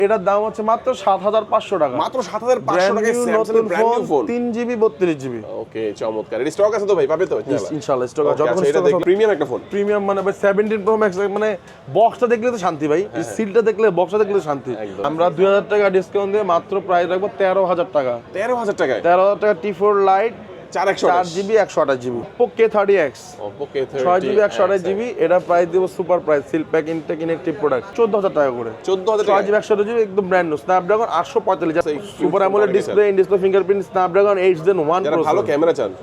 এটার দাম হচ্ছে মাত্র ৭৫০০ টাকা। মাত্র ৭৫০০ টাকায় Samsung brand new phone 3GB 32GB। ওকে, চমৎকার। এর স্টক আছে তো ভাই? পাবে তো ইনশাআল্লাহ স্টক আছে। যতক্ষণ এটা দেখি প্রিমিয়াম একটা ফোন। প্রিমিয়াম মানে ভাই 17 Pro Max, মানে বক্সটা দেখলে তো শান্তি ভাই, সিলটা দেখলে, বক্সটা দেখলে তো শান্তি। আমরা 2000 টাকা ডিসকাউন্ট দিয়ে মাত্র প্রাইস রাখবো 13000 টাকা। 13000 টাকায় 13000 টাকা T4 Lite 4GB 128GB Oppo K30X 6GB 128GB। এটা প্রাইস দেব super price, seal pack intact inactive product 14000 টাকা করে। 14000 টাকা 6GB 128GB একদম brand new Snapdragon 845 super AMOLED display, in display fingerprint, Snapdragon 8 Gen 1 যারা ভালো ক্যামেরা চান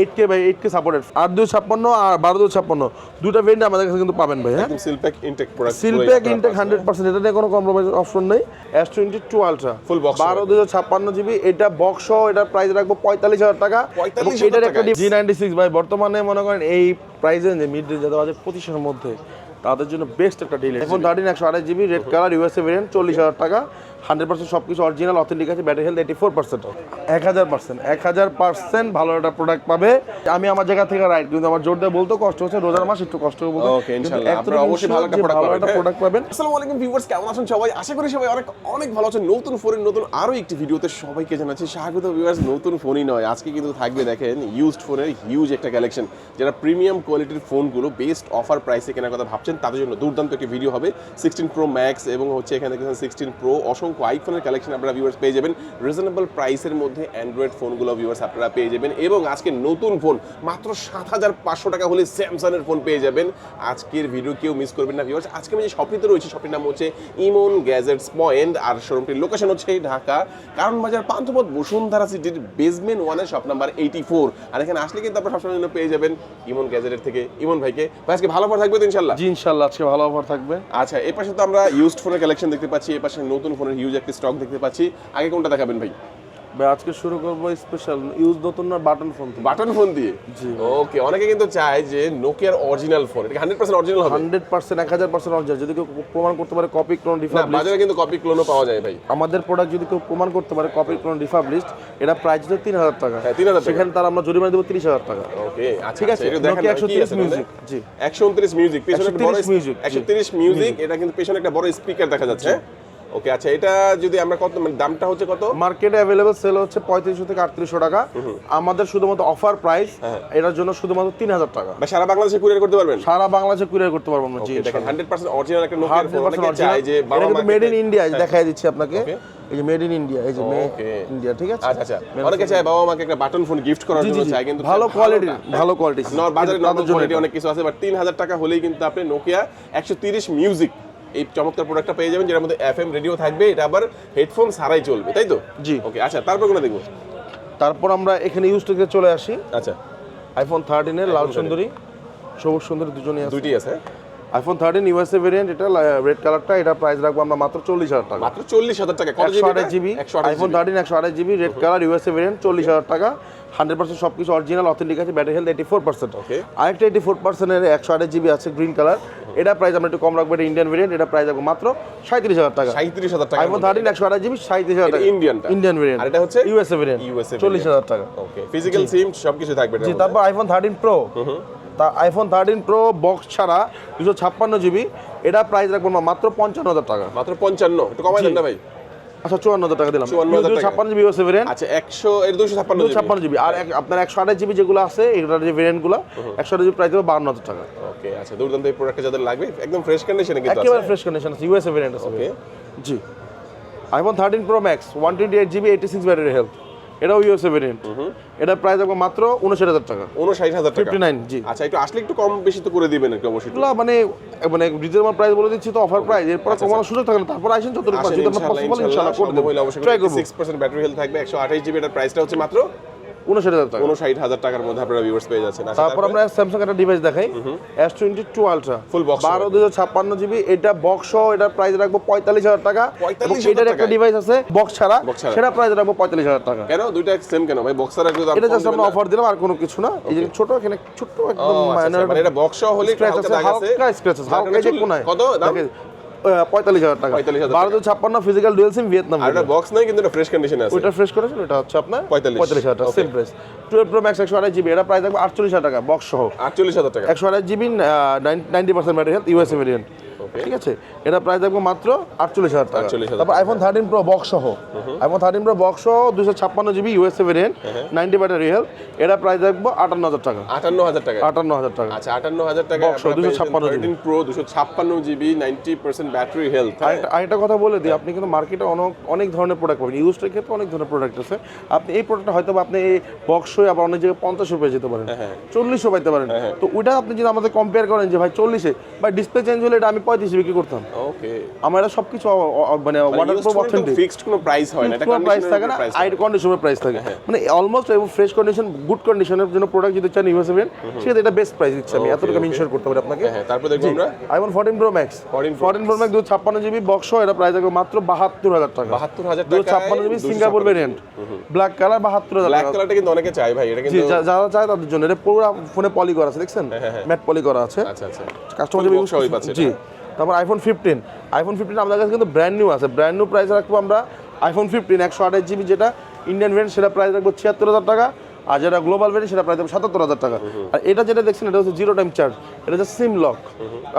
8K ভাই, 8K সাপোর্টেড। 8256 আর 12256 দুটো ভেরিয়েন্ট আমাদের কাছে কিন্তু পাবেন ভাই। হ্যাঁ, একদম seal pack intact product, seal pack intact 100%, এটা নিয়ে কোনো কম্প্রোমাইজ অপশন নেই। S22 Ultra full box 12256GB, এটা বক্স সহ এটার প্রাইস রাখবো 45000 টাকা। এবং এটার একটা G96 ভাই, বর্তমানে মনে করেন এই প্রাইস রেঞ্জে মিড রেঞ্জ যাদের আছে 2500 এর মধ্যে, তাদের জন্য বেস্ট একটা deal. iPhone 13 128GB red colour USA variant 40000 টাকা। 100% সবকিছু অরিজিনাল অথেন্টিক আছে, ব্যাটারি হেলথ 84%। 1000% ভালো একটা প্রোডাক্ট পাবে। আমি আমার জায়গা থেকে রাইট, কিন্তু আমার জোর দিয়ে বলতে কষ্ট হচ্ছে, রোজার মাস একটু কষ্ট হবে বলতে। ওকে, ইনশাআল্লাহ আপনারা অবশ্যই ভালো একটা প্রোডাক্ট পাবেন। আসসালামু আলাইকুম ভিউয়ার্স, কেমন আছেন সবাই? আশা করি সবাই অনেক ভালো আছেন। নতুন ফোনের নতুন আরো একটি ভিডিওতে সবাইকে জানাচ্ছি স্বাগত। ভিউয়ার্স, নতুন ফোনই নয়, আজকে কিন্তু থাকবে দেখেন ইউজড ফোনের হিউজ একটা কালেকশন। যারা প্রিমিয়াম কোয়ালিটির ফোনগুলো বেস্ট অফার প্রাইসে কেনার কথা ভাবছেন তাদের জন্য দুর্দান্ত একটি ভিডিও হবে। 16 Pro Max এবং হচ্ছে এখানে দেখেন 16 Pro, অসংখ্য আইফোনের কালেকশন আপনারা ভিউয়ার্স পেয়ে যাবেন। রিজনেবল প্রাইসের মধ্যে অ্যান্ড্রয়েড ফোনগুলো ভিউয়ার্স আপনারা পেয়ে যাবেন। এবং আজকে নতুন ফোন মাত্র 7500 টাকা হলে স্যামসাং এর ফোন পেয়ে যাবেন। আজকের ভিডিও কেউ মিস করবেন না ভিউয়ার্স। আজকে আমি যে শপটিতে রয়েছে, শপটির নাম হচ্ছে ইমন গ্যাজেটস পয়েন্ট, আর শোরুমটির লোকেশন হচ্ছে ঢাকা কারণ বাজার পান্থপথ বসুন্ধরা সিটির বেসমেন্ট 1 এর শপ নাম্বার 84। আর এখানে আসলে কিন্তু আপনারা সবসময় জন্য পেয়ে যাবেন ইমন গ্যাজেটের থেকে ইমন ভাইকে। ভাই আজকে ভালো অফার থাকবে তো ইনশাআল্লাহ? জি ইনশাআল্লাহ আজকে ভালো অফার থাকবে। আচ্ছা, এই পাশে তো আমরা ইউজড ফোনের কালেকশন দেখতে পাচ্ছি, এই পাশে নতুন ফোনের হিউজ একটা স্টক দেখতে পাচ্ছি। আগে কোনটা দেখাবেন ভাই? ভাই আজকে শুরু করব স্পেশাল ইউজ নতুন না বাটন ফোন থেকে। বাটন ফোন দিয়ে? জি। ওকে, অনেকে কিন্তু চায় যে নোকিয়ার অরিজিনাল ফোন, এটা 100% অরিজিনাল হবে? 100% 1000% অরিজিনাল। যদি কেউ প্রমাণ করতে পারে কপি ক্লোন না, রিফাবলিশড, বাজারে কিন্তু কপি ক্লোনও পাওয়া যায় ভাই। আমাদের প্রোডাক্ট যদি কেউ প্রমাণ করতে পারে কপি ক্লোন রিফাবলিশড, এটা প্রাইস হচ্ছে 3000 টাকা। হ্যাঁ, 3000 টাকা। সেখানে তার আমরা জরিমানা দেব 30000 টাকা। ওকে, আচ্ছা ঠিক আছে। এটা দেখেন Nokia কি আছে 130 মিউজিক। জি, 129 মিউজিক, পেছনে একটা বড় 130 মিউজিক। 130 মিউজিক, এটা কিন্তু পেছনে একটা বড় স্পিকার দেখা যাচ্ছে। ওকে, আচ্ছা এটা যদি আমরা কত, মানে দামটা হচ্ছে কত? মার্কেটে अवेलेबल সেল হচ্ছে 3500 থেকে 3800 টাকা। আমাদের শুধুমাত্র অফার প্রাইস এটার জন্য শুধুমাত্র 3000 টাকা। বা সারা বাংলাদেশে কুরিয়ার করতে পারবেন? সারা বাংলাদেশে কুরিয়ার করতে পারবো আমরা। জি, দেখেন 100% অরিজিনাল একটা নোকিয়ার ফোন। অনেকে 100% চায় যে বাবা মা মেড ইন ইন্ডিয়া, দেখাই দিচ্ছি আপনাকে। এই যে মেড ইন ইন্ডিয়া, এই যে মেড ইন্ডিয়া, ঠিক আছে। আচ্ছা, অনেকে চায় বাবা মাকে একটা বাটন ফোন গিফট করার জন্য চায়, কিন্তু ভালো কোয়ালিটি, ভালো কোয়ালিটি বাজারে নরমাল কোয়ালিটি অনেক কিছু আছে, বাট 3000 টাকা হলেই কিন্তু আপনি নোকিয়া 130 মিউজিক এই চমৎকার প্রোডাক্টটা পেয়ে যাবেন, যেটার মধ্যে FM রেডিও থাকবে। এটা আবার হেডফোন ছাড়াই চলবে, তাই তো? জি। ওকে, আচ্ছা তারপর কোনটা দেখবো? তারপর আমরা এখানে ইউজ থেকে চলে আসি। আচ্ছা, iPhone 13 এর লাল সুন্দরী, সবুজ সুন্দরী দুজনেই আছে। দুইটি আছে। iPhone 13 USA ভেরিয়েন্ট, এটা রেড কালারটা, এটা প্রাইস রাখবো আমরা মাত্র 40000 টাকা। মাত্র 40000 টাকা। কত GB? 128GB iPhone 13 128GB red colour USA variant 40000 টাকা। 100% সবকিছু অরিজিনাল অথেন্টিক আছে, ব্যাটারি হেলথ 84%। ওকে, আরেকটা 84% এর 128GB আছে গ্রিন কালার, এটা প্রাইস আমরা একটু কম রাখবো। এটা ইন্ডিয়ান ভেরিয়েন্ট, এটা প্রাইস রাখবো মাত্র 37000 টাকা। 37000 টাকা। iPhone 13 128GB 37000 টাকা ইন্ডিয়ান ভেরিয়েন্ট। আর এটা হচ্ছে USA ভেরিয়েন্ট 40000 টাকা। ওকে, ফিজিক্যাল সিম সবকিছু থাকবে। জি, তারপর iPhone 13 Pro, iPhone 13 Pro box ছাড়া 256GB, এটা প্রাইস রাখবো মাত্র 55000 টাকা। মাত্র 55, একটু কমাই দেন না ভাই। আচ্ছা 54000 টাকা দিলাম। 54000 টাকা 256GB USA ভেরিয়েন্ট। আচ্ছা 100 এর 256GB। আর আপনার 128GB যেগুলো আছে, এগুলোর যে ভেরিয়েন্টগুলো 128GB প্রাইস হবে 52000 টাকা। ওকে, আচ্ছা দুর্দান্ত এই প্রোডাক্টটা যাদের লাগবে একদম ফ্রেশ কন্ডিশনে কিন্তু আছে, একেবারে ফ্রেশ কন্ডিশন আছে, USA ভেরিয়েন্ট আছে। ওকে, জি। iPhone 13 Pro Max 128GB 86 battery health, এটাও USA ভেরিয়েন্ট। এটা প্রাইস হবে মাত্র 59000 টাকা। 59000 টাকা 59। জি। আচ্ছা, একটু আসলে একটু কম বেশি তো করে দিবেন একটু অবশ্যই। এগুলো মানে রিজনেবল প্রাইস বলে দিচ্ছি তো, অফার প্রাইস, এরপর কমানোর সুযোগ থাকে না। তারপর আসেন যত রূপ যদি আমরা পসিবল ইনশাআল্লাহ করে দেব, ট্রাই করব। 6% ব্যাটারি হেলথ থাকবে, 128GB এর প্রাইসটা হচ্ছে মাত্র 59000 টাকা। 59000 টাকার মধ্যে আপনারা ভিউয়ার্স পেয়ে যাচ্ছেন। তারপর আমরা স্যামসাং একটা ডিভাইস দেখাই, S22 Ultra full box 12256GB, এটা বক্স সহ, এটা প্রাইস রাখবো 45000 টাকা। 45000 এটার একটা ডিভাইস আছে বক্স ছাড়া, সেটা প্রাইস রাখবো 45000 টাকা। কেন দুইটা সেম কেন ভাই? বক্সার একটু দাম এটা জাস্ট আমরা অফার দিলাম, আর কোনো কিছু না। এই যে ছোট, এখানে ছোট একদম মাইনর, মানে এটা বক্স সহ হলে হালকা দাগ আছে, হালকা স্ক্র্যাচেস, হালকা যে কোনায়। কত দাম? 45000 টাকা। 12256 ফিজিক্যাল ডুয়াল সিম ভিয়েতনাম। আর এটা বক্স নাই কিন্তু এটা ফ্রেশ কন্ডিশনে আছে। ওটা ফ্রেশ করেছেন, এটা হচ্ছে আপনার 45000 টাকা same price. 12 Pro Max 128GB, এটা প্রাইস থাকবে 48000 টাকা বক্স সহ। 48000 টাকা 128GB 90% battery health USA variant. ঠিক আছে, এটা প্রাইস থাকবে মাত্র 48,000 টাকা। 48,000 তারপর আইফোন 13 প্রো বক্স সহ, আইফোন 13 প্রো বক্স সহ 256 GB USA variant 90 battery health, এটা প্রাইস থাকবে 58,000 টাকা। 58,000 টাকা। 58,000 টাকা। আচ্ছা 58,000 টাকা box 256 GB 13 pro 256 GB 90% battery health. আরেকটা কথা বলে দিই, আপনি কিন্তু মার্কেটে অনেক ধরনের প্রোডাক্ট পাবেন, ইউজডের ক্ষেত্রে অনেক ধরনের প্রোডাক্ট আছে। আপনি এই প্রোডাক্টটা হয়তো আপনি এই বক্সই আবার অনেক জায়গায় 50 পেয়ে যেতে পারেন, 40 পাইতে পারেন। তো ওইটা আপনি যদি আমাদের কম্পেয়ার করেন যে ভাই 40 বা ডিসপ্লে চেঞ্জ হলে এটা আমি 35 বিক্রি করতাম। ওকে, আমার এটা সবকিছু মানে ওয়াটারপ্রুফ অথেন্টিক, ফিক্সড কোনো প্রাইস হয় না, এটা কোনো প্রাইস থাকে না, আইড কন্ডিশনের প্রাইস থাকে, মানে অলমোস্ট ফ্রেশ কন্ডিশন গুড কন্ডিশনের জন্য প্রোডাক্ট যদি চান ইউএসএ ভেরিয়েন্ট, সেক্ষেত্রে এটা বেস্ট প্রাইস দিচ্ছি আমি, এতটুকু আমি ইনশিওর করতে পারি আপনাকে। তারপর দেখবো আমরা iPhone 14 pro max, 14 pro max 256 GB box সহ, এটা প্রাইস থাকবে মাত্র 72,000 টাকা। 72,000 টাকা 256 GB Singapore variant, black colour 72,000 black টাকা। কালারটা কিন্তু অনেকে চায় ভাই, এটা কিন্তু যারা চায় তাদের জন্য, এটা পুরো ফোনে পলি করা আছে, দেখছেন ম্যাট পলি করা আছে। আচ্ছা আচ্ছা, কাস্টমার ইউজ সবাই পাচ্ছে। জি। তারপর আইফোন 15, আইফোন 15 আমাদের কাছে কিন্তু ব্র্যান্ড নিউ আছে, ব্র্যান্ড নিউ প্রাইস রাখবো আমরা আইফোন 15 128 জিবি যেটা ইন্ডিয়ান ভেরিয়েন্ট, সেটা প্রাইস রাখবো 76,000 টাকা। আর যেটা গ্লোবাল ভেরিয়েন্ট সেটা প্রাইস রাখবো 77,000 টাকা। আর এটা যেটা দেখছেন এটা হচ্ছে জিরো টাইম চার্জ, এটা হচ্ছে সিম লক।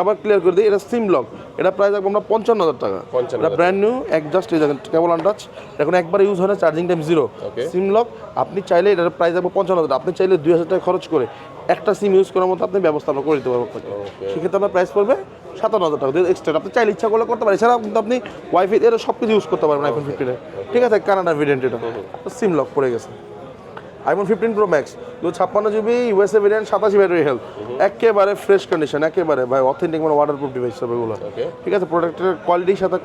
আবার ক্লিয়ার করে দিই, এটা সিম লক, এটা প্রাইস রাখবো আমরা 55,000 টাকা। এটা ব্র্যান্ড নিউ, জাস্ট এই দেখেন কেবল আনটাচ, এখন একবার ইউজ হয় না, চার্জিং টাইম জিরো, সিম লক। আপনি চাইলে এটার প্রাইস রাখবো 55,000, আপনি চাইলে 2,000 টাকা খরচ করে একটা সিম ইউজ করার মতো আপনি ব্যবস্থা আমরা করে দিতে পারবো আপনাকে। সেক্ষেত্রে আপনার প্রাইস পড়বে 57,000 টাকা এক্সট্রা, আপনি চাইলে ইচ্ছা করলে করতে পারেন। এছাড়া কিন্তু আপনি ওয়াইফাই এর সব কিছু ইউজ করতে পারবেন আইফোন 15-এ, ঠিক আছে। কানাডা ভেরিয়েন্ট, এটা সিম লক পড়ে গেছে। IPhone 15 pro max 256 GB USA variant 87 battery health, একেবারে ফ্রেশ কন্ডিশন, একেবারে ভাই অথেন্টিক, মানে ওয়াটারপ্রুফ ডিভাইস সব এগুলো, ঠিক আছে। প্রোডাক্টের কোয়ালিটির সাথে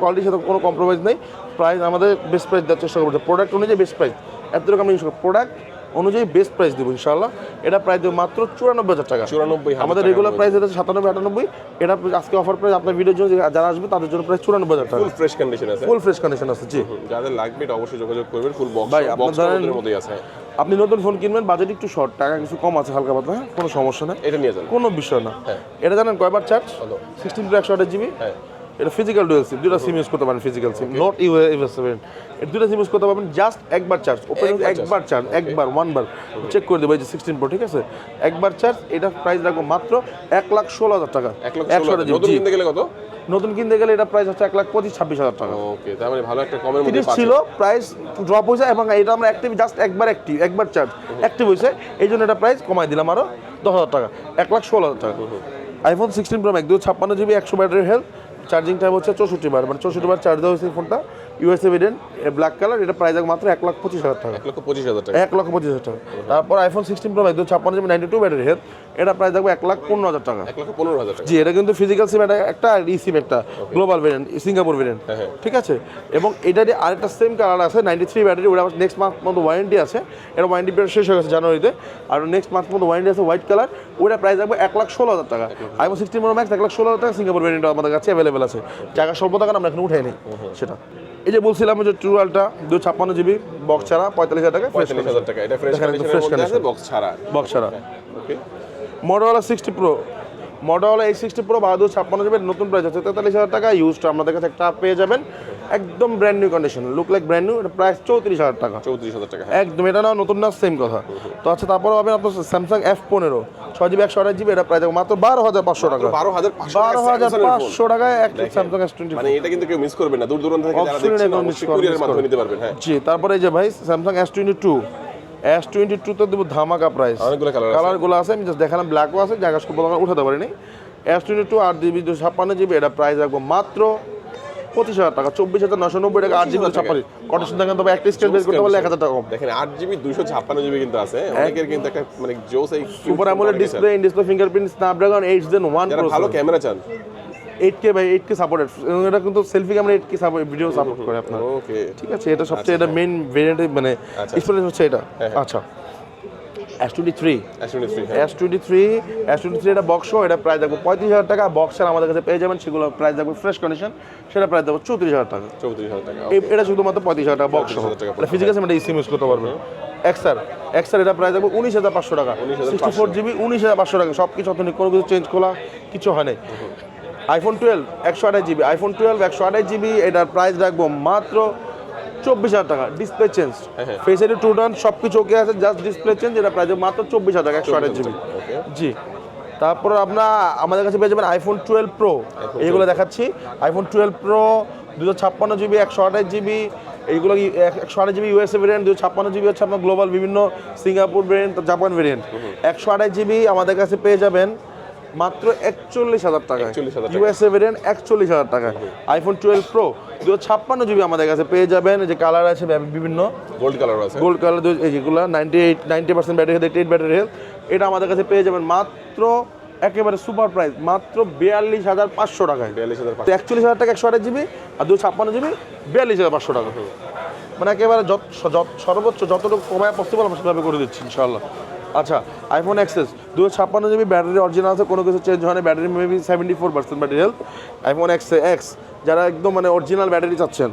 কোনো কম্প্রোমাইজ নেই। প্রাইস আমাদের বেস্ট প্রাইস দেওয়ার চেষ্টা করবো, প্রোডাক্ট অনুযায়ী বেস্ট প্রাইস, এতটুকু আমি প্রোডাক্ট অনুযায়ী বেস্ট প্রাইস দেবো ইনশাআল্লাহ। এটা প্রাইস দেবো মাত্র 94,000 টাকা। 94,000 আমাদের রেগুলার প্রাইস এটা 97-98, এটা আজকে অফার প্রাইস আপনার ভিডিওর জন্য যারা আসবে তাদের জন্য প্রাইস 94,000 টাকা। ফুল ফ্রেশ কন্ডিশন আছে, ফুল ফ্রেশ কন্ডিশন আছে, জি। যাদের লাগবে এটা অবশ্যই যোগাযোগ করবেন। ফুল বক্স, ভাই আপনাদের মধ্যেই আছে। আপনি নতুন ফোন কিনবেন, বাজেট একটু শর্ট, টাকা কিছু কম আছে হালকা পাতলা, হ্যাঁ কোনো সমস্যা নেই, এটা নিয়ে যান, কোনো বিষয় না। এটা জানেন কয়বার চার্জ? 16 প্রো 128 জিবি, এটা ফিজিক্যাল ডুয়াল সিম, দুটো সিম ইউজ করতে পারেন, ফিজিক্যাল সিম, নট ইউএসএ। এটা দুটো সিম ইউজ করতে পারবেন, জাস্ট একবার চার্জ, ওপেন একবার চার্জ, একবার ওয়ানবার চেক করে দেবো, এই যে 16 প্রো, ঠিক আছে, একবার চার্জ। এটা প্রাইস রাখবো মাত্র 1,16,000 টাকা। 1,16,000 নতুন কিনতে গেলে কত? নতুন কিনতে গেলে এটা প্রাইস হচ্ছে 1,25,000-26,000 টাকা। ওকে, তার মানে ভালো একটা কমের মধ্যে ছিল, প্রাইস ড্রপ হয়েছে, এবং এটা আমরা অ্যাক্টিভ জাস্ট একবার চার্জ অ্যাক্টিভ হয়েছে, এই জন্য এটা প্রাইস কমাই দিলাম আরো 10,000 টাকা, 1,16,000 টাকা। IPhone 16 pro max 256 GB 100 battery health, charging time হচ্ছে 64 বার, মানে 64 বার চার্জ দেওয়া হয়েছে ফোনটা, ইউএসএ ভেরিয়েন্ট, ব্ল্যাক কালার। এটা প্রাইস মাত্র 1,25,000 টাকা, 1,25,000 টাকা, 1,25,000 টাকা। তারপর iPhone 16 pro max 256 GB 92 battery health, এটা প্রাইস থাকবে 1,15,000 টাকা। 1,15,000 টাকা, জি। এটা কিন্তু ফিজিক্যাল সিম একটা, আর ই সিম একটা, গ্লোবাল ভেরিয়েন্ট, সিঙ্গাপুর ভেরিয়েন্ট, ঠিক আছে। এবং এটারই আরেকটা সেম কালার আছে 93 ব্যাটারি, ওটা নেক্সট মান্থ মতো ওয়ারেন্টি আছে, এটা ওয়ারেন্টি পিরিয়ড শেষ হয়ে গেছে জানুয়ারিতে, আর নেক্সট মান্থ মতো ওয়ারেন্টি আছে, হোয়াইট কালার, ওটা প্রাইস থাকবে 1,16,000 টাকা। আইফোন 16 প্রো ম্যাক্স 1,16,000 টাকা, সিঙ্গাপুর ভেরিয়েন্ট আমাদের কাছে অ্যাভেলেবেল আছে, জায়গা স্বল্প টাকা আমরা এখানে উঠাই নিই সেটা। এই যে বলছিলাম যে ট্রু আলট্রা 256 জিবি বক্স ছাড়া 45,000 টাকা, 45,000 টাকা, এটা ফ্রেশ কন্ডিশনের মধ্যে আছে, বক্স ছাড়া, বক্স ছাড়া। ওকে, Motorola 60 Pro, Motorola A60 Pro 256 GB, নতুন প্রাইস হচ্ছে 43,000 টাকা, ইউজড আমাদের কাছে একটা পেয়ে যাবেন, একদম brand new condition, look like brand new, এটা প্রাইস 34,000 টাকা, 34,000 টাকা, একদম। এটা না নতুন না, সেম কথা। তো আচ্ছা, তারপরে পাবেন আপনার স্যামসাং F15 6 জিবি 128 জিবি, এটা প্রাইস মাত্র 12,500 টাকা, 12,500 টাকায় একটা স্যামসাং S20, মানে এটা কিন্তু কেউ মিস করবেন না, দূর দূরান্ত থেকে যারা দেখছেন অবশ্যই কুরিয়ারের মাধ্যমে নিতে পারবেন। হ্যাঁ জি। তারপরে এই যে ভাই স্যামসাং S22 তো দেবো ধামাকা প্রাইস, অনেকগুলো কালারগুলো আছে, আমি জাস্ট দেখালাম, ব্ল্যাকও আছে, জায়গা সব উঠাতে পারিনি। S22 8GB 256 জিবি, এটা প্রাইস রাখবো মাত্র 25,000 টাকা, 24,990 টাকা, 8GB 256 কন্ডিশন দেখেন, তবে একটা স্ক্রিন বের করতে পারলে 1,000 টাকা কম। দেখেন 8GB 256 জিবি কিন্তু আছে, অনেকের কিন্তু একটা মানে জোস, এই super AMOLED display, in display fingerprint, Snapdragon 8 Gen 1 যারা প্রো, ভালো ক্যামেরা চান, 8K ভাই, 8K সাপোর্টেড, এটা কিন্তু selfie camera 8K support, video support করে আপনার, ওকে, ঠিক আছে। এটা সবচেয়ে এটা মেইন ভেরিয়েন্ট, মানে এক্সপেরিয়েন্স হচ্ছে এটা। আচ্ছা, S23 এটা বক্স, এটা প্রাইস দেখবো 35,000 টাকা, বক্সের আমাদের কাছে পেয়ে যাবেন, সেগুলো প্রাইস দেখবো ফ্রেশ কন্ডিশন, সেটা প্রাইস দেবো 34,000 টাকা, 34,000 টাকা, এটা শুধুমাত্র 35,000 টাকা বক্স, এটা ফিজিক্যাল সিম, এটা ইসিম ইউজ করতে পারবেন। এক্সার এটা প্রাইস দেখবো 19,500 টাকা, 64 জিবি 19,500 টাকা, সব কিছু অথেন্টিক, কোনো কিছু চেঞ্জ করা কিছু হয় নাই। আইফোন 12 128 জিবি, আইফোন 12 128 জিবি, এটার প্রাইস রাখবো মাত্র 24,000 টাকা, display change, face ID to done সব কিছু ওকে আছে, জাস্ট ডিসপ্লে চেঞ্জ, এটা প্রাইস মাত্র 24,000 টাকা, 128 জিবি। জি। তারপর আপনার আমাদের কাছে পেয়ে যাবেন আইফোন 12 প্রো, এইগুলো দেখাচ্ছি। আইফোন 12 প্রো 256 জিবি 128 জিবি, এইগুলো 128 জিবি ইউএসএ ভেরিয়েন্ট, 256 জিবি হচ্ছে আপনার গ্লোবাল বিভিন্ন Singapore variant, Japan variant. 128 GB আমাদের কাছে পেয়ে যাবেন মাত্র 41,000 টাকা, ইউএসএ ভেরিয়েন্ট 41,000 টাকা। আইফোন 12 প্রো 256 জিবি আমাদের কাছে পেয়ে যাবেন, যে কালার আছে বিভিন্ন গোল্ড কালার আছে, গোল্ড কালার যেগুলো 90% ব্যাটারি হেলথ, 88 ব্যাটারি হেলথ, এটা আমাদের কাছে পেয়ে যাবেন মাত্র একেবারে সুপার প্রাইস, মাত্র 42,500 টাকায়। 41,000 টাকা 128 জিবি, আর 256 জিবি 42,500 টাকা। মানে একেবারে সর্বোচ্চ যতটুকু কমায় পসিবল আমরা সেভাবে করে দিচ্ছি ইনশাআল্লাহ। আচ্ছা, iPhone XS 256 GB, battery original আছে, কোনো কিছু চেঞ্জ হয় না, battery maybe 74% battery health. IPhone x যারা একদম মানে অরিজিনাল ব্যাটারি চাচ্ছেন,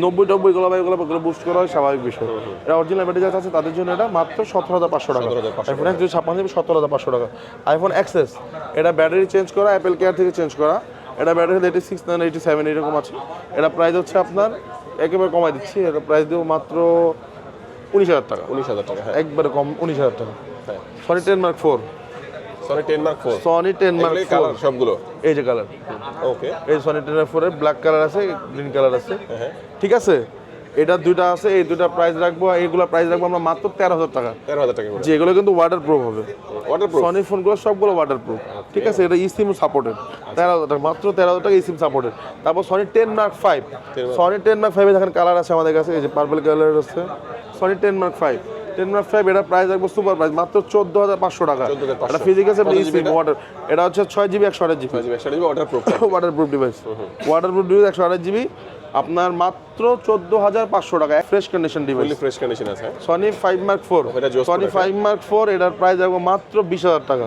90 এগুলো বুস্ট করা হয় স্বাভাবিক বিষয়। এটা অরিজিনাল ব্যাটারি যারা আছে তাদের জন্য এটা মাত্র 17,500 টাকা। আইফোন এক্স 256 জিবি 17,500 টাকা। আইফোন এক্সএস এটা ব্যাটারি চেঞ্জ করা, অ্যাপেল কেয়ার থেকে চেঞ্জ করা, এটা ব্যাটারি 86 না 87 এরকম আছে। এটা প্রাইস হচ্ছে আপনার একেবারে কমাই দিচ্ছি, এটা প্রাইস দেবো মাত্র 19,000 টাকা। 19,000 টাকা, হ্যাঁ একবারে কম 19,000 টাকা। Sony 10 mark 4, Sony 10 mark 4, Sony 10 mark 4 colour সবগুলো এই যে কালার। ওকে, এই সনি 10 মার্ক 4 এর ব্ল্যাক কালার আছে, গ্রিন কালার আছে, ঠিক আছে। এটা দুইটা আছে, এই দুইটা প্রাইস রাখবো, এইগুলা প্রাইস রাখবো আমরা মাত্র 13,000 টাকা। 13,000 টাকা করে, যেগুলো কিন্তু ওয়াটার প্রুফ হবে। ওয়াটারপ্রুফ সনি ফোনগুলো সবগুলো ওয়াটার প্রুফ, ঠিক আছে। এটা ইসিম সাপোর্টেড, 13,000 টাকা, মাত্র 13,000 টাকা ইসিম সাপোর্টেড। তারপর সনি 10 মার্ক 5, সনি 10 মার্ক 5 এ দেখেন কালার আছে আমাদের কাছে, এই যে পার্পল কালার আছে সনি 10 মার্ক 5। 10 মার্ক 5 এটা প্রাইস রাখবো সুপার প্রাইস মাত্র 14,500 টাকা। এটা ফিজিক্যাল ইসিম ওয়াটার, এটা হচ্ছে 6 GB 128 GB waterproof, waterproof device, waterproof device 128 GB আপনার মাত্র 14,500 টাকা, fresh condition device, fresh condition আছে। সনি 5 মার্ক 4, সনি 5 মার্ক 4 এটার প্রাইস রাখবো মাত্র 20,000 টাকা,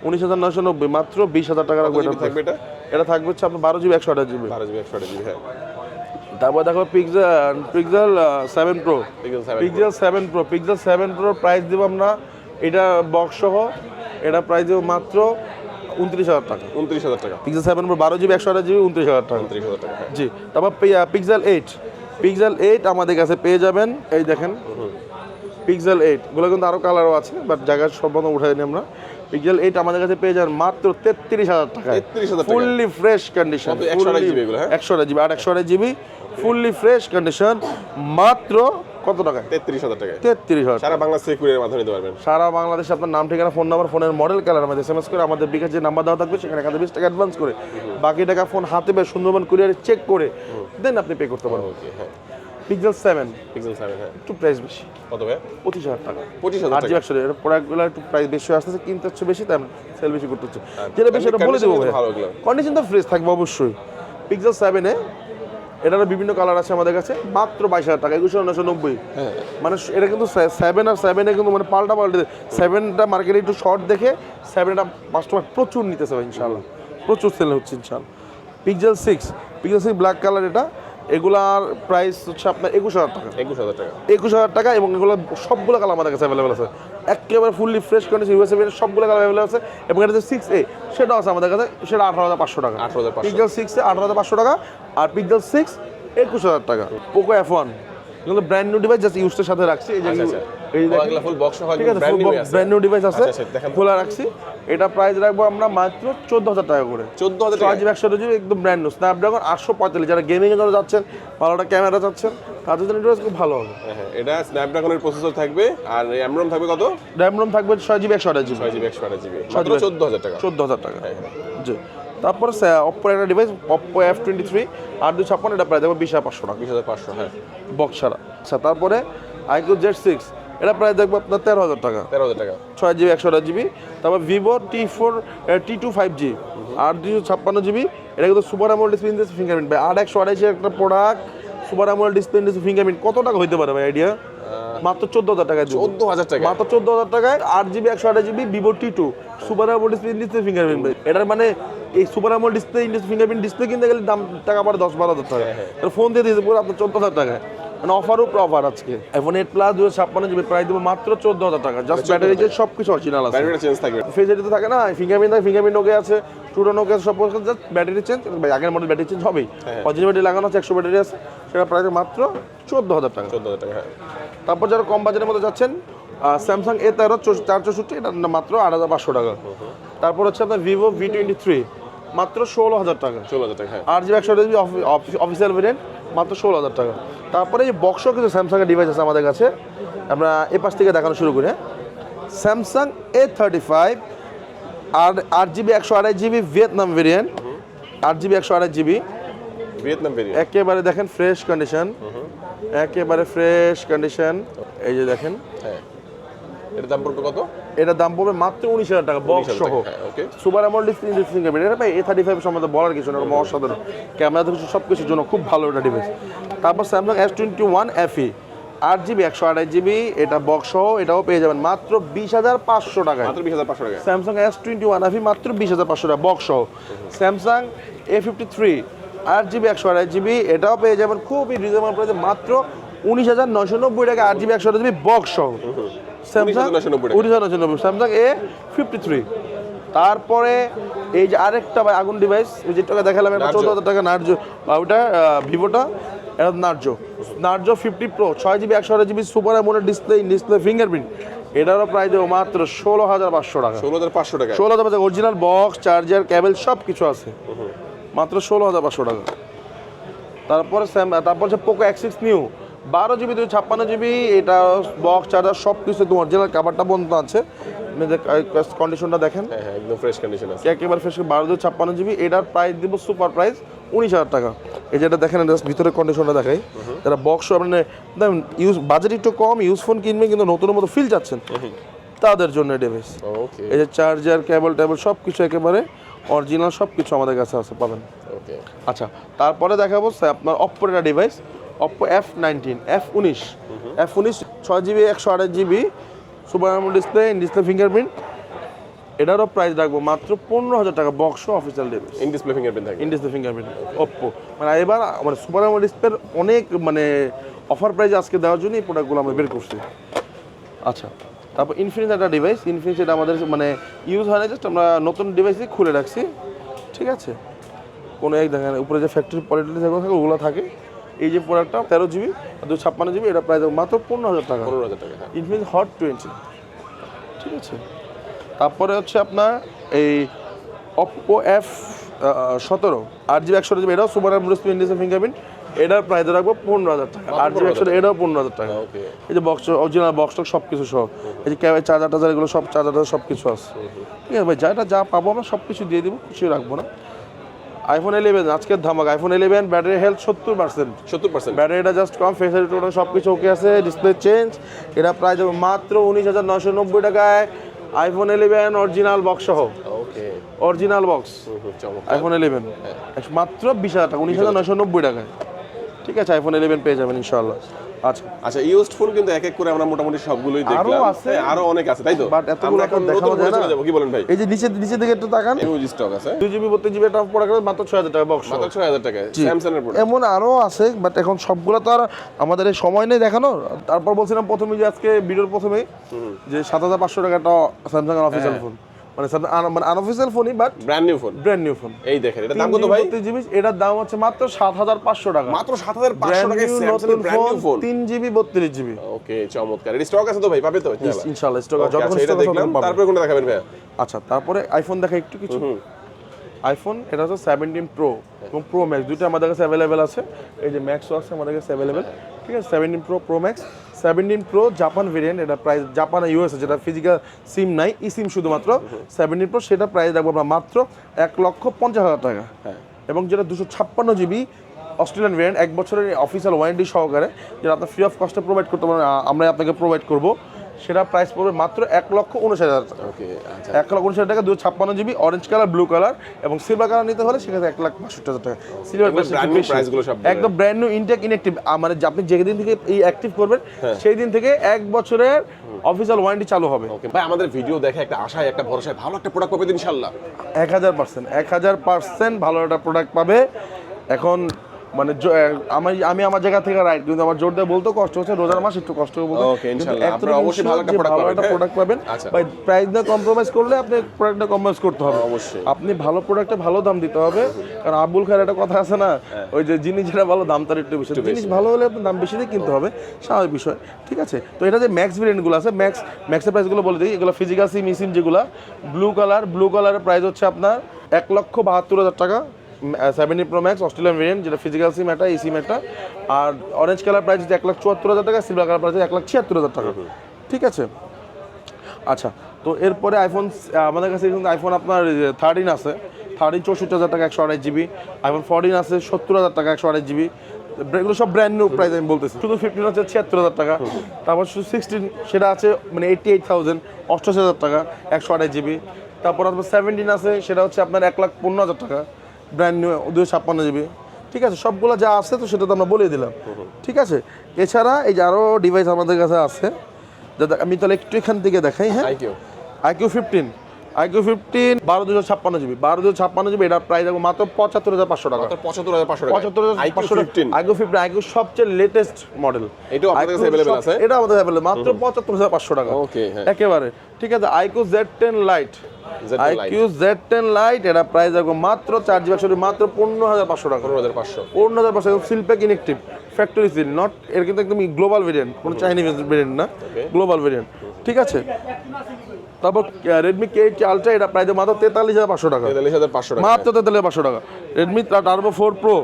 19,990, মাত্র 20,000 টাকা রাখবো। এটা থাকবে হচ্ছে আপনার 12 জিবি 128 জিবি, 12 জিবি 128 জিবি, হ্যাঁ। তারপর দেখো pixel 7 pro, pixel 7 pro price দেবো আমরা, এটা বক্স সহ এটা প্রাইস দেবো মাত্র 29,000 টাকা। 29,000 টাকা, পিক্সেল 7 প্রো 12 জিবি 128 জিবি 29,000 টাকা। 29,000 টাকা, জি। তারপর পিক্সেল 8 আমাদের কাছে পেয়ে যাবেন, এই দেখেন পিক্সেল 8 গুলো কিন্তু আরো কালারও আছে, বাট জায়গা সম্পূর্ণ উঠাই নিই আমরা। পিক্সেল 8 আমাদের কাছে পেয়ে যাবেন মাত্র 33,000 টাকা, 33,000 টাকা, ফুললি ফ্রেশ কন্ডিশন, 128 জিবি এগুলো, হ্যাঁ 128 জিবি, আর 128 জিবি ফুললি ফ্রেশ কন্ডিশন, মাত্র কত টাকা? 33,000 টাকা। 33,000। সারা বাংলাদেশ থেকে কুরিয়ারের মাধ্যমে নিতে পারবেন। সারা বাংলাদেশে আপনার নাম, ঠিকানা, ফোন নাম্বার, ফোনের মডেল, কালার আমাদের এসএমএস করে, আমাদের বিকাশ যে নাম্বার দেওয়া থাকবে সেখানে 1020 টাকা অ্যাডভান্স করে, বাকি টাকা ফোন হাতে পেয়ে সুন্দরবন কুরিয়ারে চেক করে দেন আপনি পে করতে পারবেন। ওকে, হ্যাঁ। পিক্সেল 7 হ্যাঁ, একটু প্রাইস বেশি, কত ভাই? 25,000 টাকা। 25,000 টাকা, 8GB এর প্রোডাক্টগুলো একটু প্রাইস বেশি হয়ে আসতেছে, কিনতে হচ্ছে বেশি, তাই সেল বেশি করতে হচ্ছে। যেটা বেশি এটা বলে দেবো ভাই, কন্ডিশন তো ফ্রেশ থাকবে অবশ্যই। পিক্সেল 7 এটারও বিভিন্ন কালার আছে আমাদের কাছে, মাত্র 22,000 টাকা, 21,990। মানে এটা কিন্তু 7 আর 7 কিন্তু মানে পাল্টা 7টা মার্কেটে একটু শর্ট দেখে 7টা কাস্টমার প্রচুর নিতেছে ভাই, ইনশাআল্লাহ প্রচুর সেল হচ্ছে ইনশাআল্লাহ। পিক্সেল 6 ব্ল্যাক কালার, এটা এগুলার প্রাইস হচ্ছে আপনার 21,000 টাকা, 21,000 টাকা, এবং এগুলো সবগুলো কালার আমাদের কাছে অ্যাভেলেবেল আছে, একেবারে ফুললি ফ্রেশ কন্ডিশন, ইউএসএ সবগুলো কালার অ্যাভেলেবেল আছে। এবং এটা যে 6A সেটাও আছে আমাদের কাছে, সেটা 18,500 টাকা। পিক্সেল 6 18,500 টাকা, আর পিক্সেল 6 21,000 টাকা। পোকো F1 কিন্তু ব্র্যান্ড নিউ ডিভাইস, জাস্ট ইউজের সাথে রাখছি, এই যে এই দেখেন ফুল বক্স হয়, ঠিক আছে, ব্র্যান্ড নিউ ডিভাইস আছে, খোলা রাখছি। এটা প্রাইস রাখবো আমরা মাত্র 14,000 টাকা করে, 14,000 টাকা, 128 জিবি একদম ব্র্যান্ড নিউ স্ন্যাপড্রাগন 845। যারা গেমিং এর জন্য যাচ্ছেন, ভালোটা ক্যামেরা চাচ্ছেন, তাদের জন্য ডিভাইস খুব ভালো হবে। হ্যাঁ, এটা স্ন্যাপড্রাগনের প্রসেসর থাকবে, আর RAM ROM থাকবে কত? RAM ROM থাকবে 6 জিবি 128 জিবি, 6 জিবি 128 জিবি, মাত্র 14,000 টাকা, 14,000 টাকা। জি। তারপর Oppo একটা ডিভাইস, Oppo F23 856, এটা প্রাইস দেখো 20,500 টাকা, 20,500, হ্যাঁ বক্স ছাড়া। আচ্ছা, তারপরে iQOO Z6 এটা প্রাইস দেখবো আপনার 13,000 টাকা, 13,000 টাকা, 6 জিবি 128 জিবি। তারপর Vivo T2 5G 856 জিবি, এটা কিন্তু super AMOLED display in fingerprint ভাই, 8/128 এর একটা product, super AMOLED display in fingerprint, কত টাকা হইতে পারে ভাই আইডিয়া? মাত্র 14,000 টাকায়, 14,000 টাকা, মাত্র 14,000 টাকায় 8 GB 128 GB Vivo T2 super AMOLED display in fingerprint ভাই। এটার মানে এই super AMOLED display in fingerprint display কিনতে গেলে দাম টাকা পড়ে 10-12,000 টাকা, ফোন দিয়ে দিয়েছে পুরো আপনার 14,000 টাকায়, মানে অফার উপর অফার। আজকে iPhone 8 Plus 256 জিবি প্রাইস দেবো মাত্র 14,000 টাকা, জাস্ট ব্যাটারি চেঞ্জ, সব কিছু অরিজিনাল আছে, ব্যাটারি চেঞ্জ থাকবে, ফেস আইডি তো থাকে না, ফিঙ্গারপ্রিন্ট ওকে আছে, টুডন ওকে আছে, সব জাস্ট ব্যাটারি চেঞ্জ ভাই, আগের মডেল ব্যাটারি চেঞ্জ হবেই, অরিজিনাল ব্যাটারি লাগানো আছে, 100 ব্যাটারি আছে, সেটা প্রাইস মাত্র 14,000 টাকা। 14,000 টাকা, হ্যাঁ। তারপর যারা কম বাজেটের মধ্যে যাচ্ছেন, স্যামসাং A13 464, এটা মাত্র 8,500 টাকা। তারপর হচ্ছে আপনার ভিভো V23 মাত্র 16,000 টাকা। 16,000 টাকা, হ্যাঁ। 8GB 128GB অফিসিয়াল ভেরিয়েন্ট মাত্র 16,000 টাকা। তারপরে এই বক্সও কিছু স্যামসাংয়ের ডিভাইস আছে আমাদের কাছে, আমরা এ পাশ থেকে দেখানো শুরু করি। স্যামসাং A35 আর 8GB 128GB Vietnam variant, 8GB 128GB Vietnam variant, একেবারে দেখেন ফ্রেশ কন্ডিশন, একেবারে ফ্রেশ কন্ডিশন। এই যে দেখেন, হ্যাঁ। এর দাম পড়বে কত? এটার দাম পড়বে মাত্র 19,000 টাকা বক্স সহ। ওকে, সুপার অ্যামোলেড ডিসপ্লে ফিঙ্গারপ্রিন্ট। এটা ভাই A35 সম্বন্ধে বলার কিছু না, অসাধারণ ক্যামেরা থেকে সব কিছুর জন্য খুব ভালো এটা ডিভাইস। তারপর Samsung S21 FE 8GB 128GB, এটা বক্স সহ, এটাও পেয়ে যাবেন মাত্র 20,500 টাকায়। মাত্র 20,500 টাকা। স্যামসাং S21 FE মাত্র 20,500 টাকা বক্স সহ। স্যামসাং A53 8GB 128GB, এটাও পেয়ে যাবেন খুবই রিজনেবল প্রাইসে মাত্র 19,990 টাকা, 8GB 128GB বক্স সহ। Samsung 19,990, Samsung A53। তারপরে এই যে আরেকটা ভাই আগুন ডিভাইস, যেটাকে দেখালাম এটা 14,000 টাকা, নার্জো, ওটা ভিভোটা, এটা Narzo 50 Pro 6GB 128GB super AMOLED display fingerprint, এটারও প্রাইস দেবো মাত্র 16,500 টাকা। 16,500 টাকা, 16,500 অরিজিনাল বক্স, চার্জার, কেবল সব কিছু আছে, মাত্র 16,500 টাকা। তারপরে তারপর হচ্ছে Poco X6 new 12GB 256GB, এটা বক্স, চার্জার সব কিছু, তোমার অরিজিনাল কাভারটা বন্ধ আছে, কন্ডিশনটা দেখেন, হ্যাঁ হ্যাঁ, একদম ফ্রেশ কন্ডিশন আছে, একেবারে ফ্রেশ। 12/256GB, এটার প্রাইস দিব সুপার প্রাইস 19,000 টাকা। এই যেটা দেখেন, এটা ভিতরে কন্ডিশনটা দেখাই, যারা বক্স মানে ইউজ বাজেট একটু কম, ইউজ ফোন কিনবে কিন্তু নতুনের মতো ফিল চাচ্ছেন, তাদের জন্য ডিভাইস। ওকে, এই যে চার্জার, কেবল সব কিছু একেবারে অরিজিনাল, সব কিছু আমাদের কাছে আছে, পাবেন। ওকে, আচ্ছা, তারপরে দেখাবো আপনার অপ্পোর একটা device, Oppo F19 6GB 128GB super AMOLED display fingerprint, এটারও প্রাইস রাখবো মাত্র 15,000 টাকা box official device, in display fingerprint থাকে, ইন ডিসপ্লে ফিঙ্গারপ্রিন্ট অপ্পো। মানে এবার মানে সুপার অ্যামোলেড ডিসপ্লের অনেক মানে অফার প্রাইস আজকে দেওয়ার জন্য এই প্রোডাক্টগুলো আমরা বের করছি। আচ্ছা, তারপর ইনফিনিক্স একটা ডিভাইস, ইনফিনিক্স এটা আমাদের মানে ইউজ হয় না, জাস্ট আমরা নতুন ডিভাইসই খুলে রাখছি, ঠিক আছে। কোনো এক দেখেন উপরে যে ফ্যাক্টরি পলিটি যেগুলো থাকে ওগুলো থাকে। এই যে প্রোডাক্টটা 13GB 256GB, এটা প্রাইস মাত্র 15,000 টাকা, 15,000 টাকা, হ্যাঁ। ইনফিনিক্স হট 20, ঠিক আছে। তারপরে হচ্ছে আপনার এই অপ্পো F17 8GB 128GB, এটাও সুপার অ্যামোলেড ডিসপ্লে ফিঙ্গারপ্রিন্ট, এটার প্রাইস রাখবো 15,000 টাকা, 8GB 128, এটাও 15,000 টাকা। ওকে, এই যে বক্স, অরিজিনাল বক্স সব কিছু সহ, এই যে ক্যামেরা, চার্জার এগুলো সব, চার্জার সব কিছু আছে, ঠিক আছে ভাই। যা পাবো আমরা সব কিছু দিয়ে দিব, কিছু রাখবো না। iPhone 11 আজকের ধামাকা, iPhone 11 ব্যাটারি হেলথ 70%, ব্যাটারিটা জাস্ট কম, ফেসারি টোটাল সব কিছু ওকে আছে, ডিসপ্লে চেঞ্জ, এটা প্রাইস দেবো মাত্র 19,990 টাকায়, iPhone 11 অরিজিনাল বক্স সহ। ওকে, অরিজিনাল বক্স iPhone 11 মাত্র 20,000 টাকা, 19,990 টাকায়, ঠিক আছে। iPhone 11 পেয়ে যাবেন ইনশাআল্লাহ। আচ্ছা আচ্ছা, ইউজড ফোন কিন্তু এক এক করে আমরা মোটামুটি সবগুলোই দেখলাম, আরো আছে, আরো অনেক আছে, তাই তো? বাট এতগুলো আমরা এখন এখন দেখানো নতুন যায় না, চলে যাব, কি বলেন ভাই? এই যে নিচে দিকে একটু তাকান, হিউজ স্টক আছে, 2GB 32GB এটা প্রোডাক্ট মাত্র 6,000 টাকা বক্স, মাত্র 6,000 টাকা, স্যামসাং এর প্রোডাক্ট। এমন আরো আছে, বাট এখন সবগুলো তো আর আমাদের এই সময় নেই দেখানোর। তারপর বলছিলাম প্রথমে যে আজকে ভিডিওর প্রথমে যে 7,500 টাকা একটা স্যামসাং এর অফিসিয়াল ফোন, মানে আনঅফিসিয়াল ফোনই, বাট ব্র্যান্ড নিউ ফোন। এই দেখেন, এটা দাম কত ভাই? 3GB, এটার দাম হচ্ছে মাত্র 7,500 টাকা, মাত্র 7,500 টাকায় স্যামসাং এর brand new phone, 3GB 32GB। ওকে, চমৎকার। এর স্টক আছে তো ভাই? পাবে তো ইনশাআল্লাহ স্টক আছে, যখন এটা দেখলাম। তারপরে কোনটা দেখাবেন ভাই? আচ্ছা, তারপরে আইফোন দেখা একটু কিছু। আইফোন এটা হচ্ছে 17 প্রো এবং প্রো ম্যাক্স, দুটো আমাদের কাছে অ্যাভেলেবেল আছে। এই যে ম্যাক্সও আছে আমাদের কাছে অ্যাভেলেবেল, ঠিক আছে। 17 pro, pro max, 17 pro Japan variant, এটা প্রাইস জাপান ইউএসএ, যেটা ফিজিক্যাল সিম নাই, ই সিম শুধুমাত্র 17 প্রো, সেটা প্রাইস রাখবো আমরা মাত্র 1,50,000 টাকা। এবং যেটা 256GB অস্ট্রেলিয়ান ভেরিয়েন্ট, 1 বছরের অফিসিয়াল ওয়ারেন্টি সহকারে, যেটা আপনার ফ্রি অফ কস্টে প্রোভাইড করতে পারেন, আমরা আপনাকে প্রোভাইড করবো, সেটা প্রাইস পড়বে মাত্র 1,59,000 টাকা। ওকে, আচ্ছা, 1,59,000 টাকা, 256GB, orange colour, blue colour এবং সিলভার কালার নিতে হলে সেখানে 1,62,000 টাকা। সিলভার প্রাইসগুলো সব একদম ব্র্যান্ড নিউ, ইনটেক ইনঅ্যাক্টিভ, মানে আপনি যেদিন থেকে এই অ্যাক্টিভ করবেন সেই দিন থেকে 1 বছরের অফিসিয়াল ওয়ারেন্টি চালু হবে। ওকে ভাই, আমাদের ভিডিও দেখে একটা আশায়, একটা ভরসায় ভালো একটা প্রোডাক্ট পাবে ইনশাআল্লাহ। 1000% ভালো একটা প্রোডাক্ট পাবে। এখন মানে আমি আমার জায়গা থেকে রাইট, কিন্তু আমার জোর দিয়ে বলতে কষ্ট হচ্ছে, রোজার মাস একটু কষ্ট হবে বলতে। ওকে ইনশাআল্লাহ আপনারা অবশ্যই ভালো একটা প্রোডাক্ট পাবেন। আচ্ছা ভাই প্রাইস না কম্প্রোমাইজ করলে আপনি প্রোডাক্টটা কম্প্রোমাইজ করতে হবে অবশ্যই। আপনি ভালো প্রোডাক্টে ভালো দাম দিতে হবে, কারণ আবুল খায়ের একটা কথা আছে না, ওই যে জিনিস যেটা ভালো দাম তার একটু বেশি, জিনিস ভালো হলে আপনি দাম বেশি দিয়ে কিনতে হবে, স্বাভাবিক বিষয়। ঠিক আছে, তো এটা যে ম্যাক্স ভেরিয়েন্টগুলো আছে, ম্যাক্সের প্রাইসগুলো বলে দিই। এগুলো ফিজিক্যাল সিম ইসিম যেগুলো ব্লু কালারের প্রাইস হচ্ছে আপনার 1,72,000 টাকা। 70 প্রো ম্যাক্স অস্ট্রেলিয়ান ভেরিয়েন্ট, যেটা ফিজিক্যাল সিম একটা, এই সিম একটা। আর অরেঞ্জ কালার প্রাইস হচ্ছে 1,74,000 টাকা, সিলভার কালার প্রাইস 1,76,000 টাকা। ঠিক আছে, আচ্ছা। তো এরপরে আইফোন, আমাদের কাছে কিন্তু আইফোন আপনার 13 আছে, 13 64,000 টাকা 128 জিবি। আইফোন 14 আছে 70,000 টাকা 128 জিবি। এগুলো সব ব্র্যান্ড নিউ প্রাইস আমি বলতেছি। শুধু 15 আছে 76,000 টাকা। তারপর শুধু 16 সেটা আছে মানে 88,000 88,000 টাকা 128 জিবি। তারপর আপনার 17 আছে, সেটা হচ্ছে আপনার 1,15,000 টাকা, ব্র্যান্ড নিউ 256 জিবি। ঠিক আছে, সবগুলো যা আছে তো সেটা তো আমরা বলে দিলাম। ঠিক আছে, এছাড়া এই যে আরও ডিভাইস আমাদের কাছে আছে, আমি তাহলে একটু এখান থেকে দেখাই। হ্যাঁ, IQ 15 12,256 জিবি, 12,256 জিবি। এটা প্রাইস রাখবো মাত্র 75,500 টাকা। 75,500 IQ 15 IQ সবচেয়ে লেটেস্ট মডেল, এটাও আপনাদের কাছে अवेलेबल আছে? এটা আমাদের अवेलेबल মাত্র 75,500 টাকা। ওকে, হ্যাঁ একেবারে ঠিক আছে। IQ Z10 Lite, IQ Z10 Lite এটা প্রাইস রাখবো মাত্র 4GB 128 মাত্র 15,500 টাকা। 15,500 seal pack inactive factory seal, not এর কিন্তু একদম গ্লোবাল ভেরিয়েন্ট, কোনো চাইনিজ ভেরিয়েন্ট না, গ্লোবাল ভেরিয়েন্ট। ঠিক আছে, তারপর রেডমি K8 আলট্রা, এটা প্রাইস মাত্র 43,500 টাকা, 43,500 টাকা, মাত্র 43,500 টাকা। রেডমি টার্বো 4 প্রো,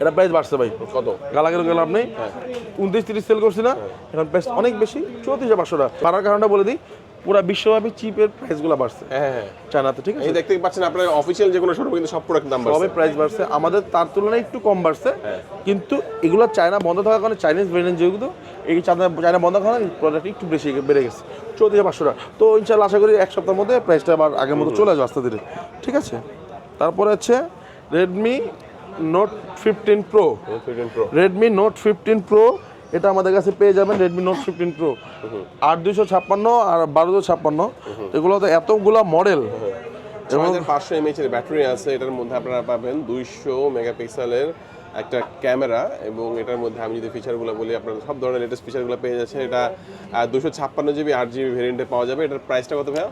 এটা প্রাইস বাড়ছে ভাই, কত গালাগালি গেলাম নেই, 29-30 সেল করছি না, এখন প্রাইস অনেক বেশি, 34,500 টাকা। বাড়ার কারণটা বলে দিই, পুরো বিশ্বব্যাপী চিপের প্রাইসগুলো বাড়ছে। হ্যাঁ চায়নাতে। ঠিক আছে, এই দেখতে পাচ্ছেন আপনারা অফিশিয়াল যে কোনো শোরুমে কিন্তু সব প্রোডাক্ট দাম বাড়ছে, সবে প্রাইস বাড়ছে, আমাদের তার তুলনায় একটু কম বাড়ছে। কিন্তু এগুলো চায়না বন্ধ থাকার কারণে, চাইনিজ ভেরিয়েন্ট যেগুলো এই চায়না বন্ধ থাকার কারণে প্রোডাক্ট একটু বেশি বেড়ে গেছে, 34,500 টাকা। তো ইনশাআল্লাহ আশা করি এক সপ্তাহের মধ্যে প্রাইসটা আবার আগের মতো চলে আসবে আস্তে ধীরে। ঠিক আছে, তারপরে হচ্ছে Redmi note 15 pro, Redmi note 15 pro, এটা আমাদের কাছে পেয়ে যাবেন। রেডমি নোট 15 প্রো 8,256 আর 12,256, এগুলো তো এতগুলা মডেল। 6500 mAh এর ব্যাটারি আছে, এটার মধ্যে আপনারা পাবেন 200 মেগাপিক্সেলের একটা ক্যামেরা, এবং এটার মধ্যে আমি যদি ফিচারগুলো বলি, আপনারা সব ধরনের লেটেস্ট ফিচারগুলো পেয়ে যাচ্ছেন। এটা 256 জিবি 8 জিবি ভেরিয়েন্টে পাওয়া যাবে। এটার প্রাইসটা কত ভাইয়া?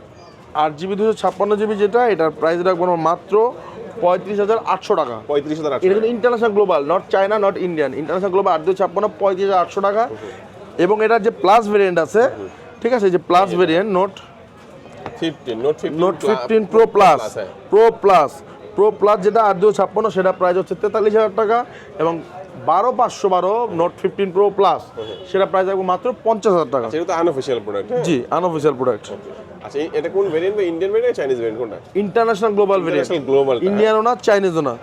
8GB 256 জিবি যেটা, এটার প্রাইস রাখবো মাত্র 35,800 টাকা। 35,800 এটা কিন্তু international global, not China not Indian, international global 8,256 35,800 টাকা। এবং এটার যে প্লাস ভেরিয়েন্ট আছে, ঠিক আছে, যে plus variant note 15 pro plus যেটা 8,256, সেটা প্রাইস হচ্ছে 43,000 টাকা। এবং 12,512 নোট 15 প্রো প্লাস, সেটা প্রাইস রাখবো মাত্র 50,000 টাকা। এটা তো আনঅফিশিয়াল প্রোডাক্ট। জি, আনঅফিশিয়াল প্রোডাক্ট। আচ্ছা, এটা কোন variant? Indian variant, Chinese variant কোনটা? ইন্টারন্যাশনাল গ্লোবাল ভেরিয়েন্ট, ইন্ডিয়ানও না চাইনিজও না,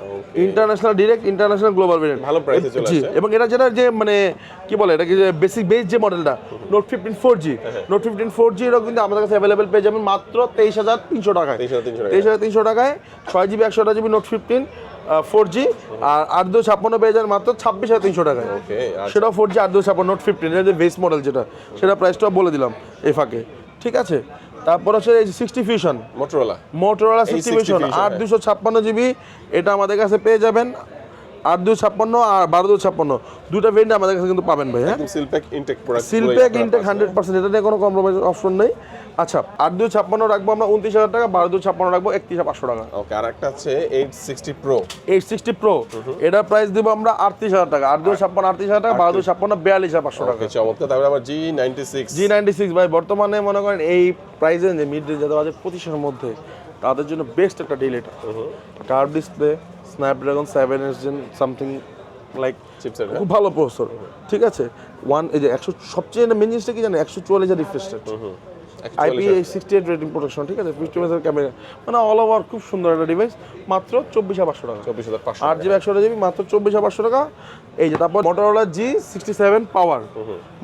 international direct international global variant, ভালো প্রাইসে চলে আসছে। এবং এটা যেটা যে মানে কি বলে, এটা কি যে বেস যে মডেলটা নোট 15 4G, নোট 15 4G এর কিন্তু আমাদের কাছে अवेलेबल পেয়ে যাবেন মাত্র 23,300 টাকায়। 23,300 টাকায় 6GB 128GB নোট 15 4G, আর 8,256 পেয়ে যাবেন মাত্র 26,300 টাকায়। সেটাও 4G 8,256 নোট 15, এটা যে বেস মডেল যেটা, সেটা প্রাইসটাও বলে দিলাম এই ফাঁকে। ঠিক আছে, তারপর হচ্ছে এই 60 ফিউশন, মোটরোলা 60 ফিউশন 8,256 জিবি, এটা আমাদের কাছে পেয়ে যাবেন 8,256 আর 12,256, দুটো ভেরিয়েন্ট আমাদের কাছে কিন্তু পাবেন ভাই। হ্যাঁ, seal pack intact product, seal pack intact 100%, এটা নিয়ে কোনো কম্প্রোমাইজ অপশন নেই। আচ্ছা, 8,256 রাখবো আমরা 29,000 টাকা, 12,256 রাখবো 31,500 টাকা। ওকে, আর একটা আছে 860 প্রো, 860 প্রো, এটার প্রাইস দেবো আমরা 38,000 টাকা, 8,256 38,000 টাকা, 12,256 42,500 টাকা। চমৎকার। তারপরে আমার G96 ভাই, বর্তমানে মনে করেন এই প্রাইসে যে মিড রেঞ্জ যাদের আছে 25,000 মধ্যে, তাদের জন্য বেস্ট একটা ডিল এটা। Curve display, Snapdragon 7 Gen something like chipset, খুব ভালো প্রসেসর। ঠিক আছে, এই যে 100 সবচেয়ে মেন জিনিসটা কি জানেন, 144 refresh rate, IP68 rating protection. ঠিক আছে, 50 মেগাপিক্সেল ক্যামেরা, মানে অল ওভার খুব সুন্দর একটা ডিভাইস, মাত্র 24,500 টাকা। 8GB 128GB মাত্র 24,500 টাকা। এই যে তারপর মোটরোলা G67 পাওয়ার,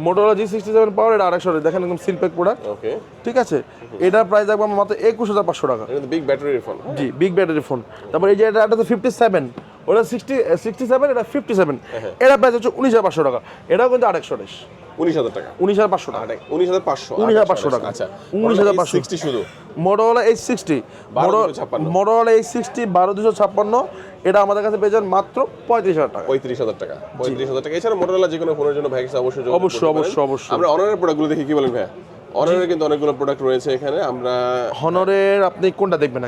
মোটরোলা G67 পাওয়ার, এটা 250 দেখেন, একদম সিলপ্যাক প্রোডাক্ট। ওকে, ঠিক আছে, এটার প্রাইস রাখবো মাত্র 21,500 টাকা। এটা বিগ ব্যাটারির ফোন। জি, বিগ ব্যাটারি ফোন। তারপর এই যে এটা 57, ওটা 67, এটা 57, এটা প্রাইস হচ্ছে 19,500 টাকা। এটাও কিন্তু 828। 19,000 টাকা, 19,500 টাকা, 19,500, 19,500 টাকা, আচ্ছা 19,500 60 শুধু Motorola H60, 12,256 Motorola H60 12,256, এটা আমাদের কাছে পেয়ে যান মাত্র 35,000 টাকা, 35,000 টাকা, 35,000 টাকা। এছাড়া মোটরোলা যে কোনো ফোনের জন্য ভাইয়ের কাছে অবশ্যই যোগাযোগ করতে পারেন। অবশ্যই। আমরা অনারের প্রোডাক্টগুলো দেখি, কি বলেন ভাই? অনারের কিন্তু অনেকগুলো প্রোডাক্ট রয়েছে এখানে। আমরা হনরের আপনি কোনটা দেখবেন?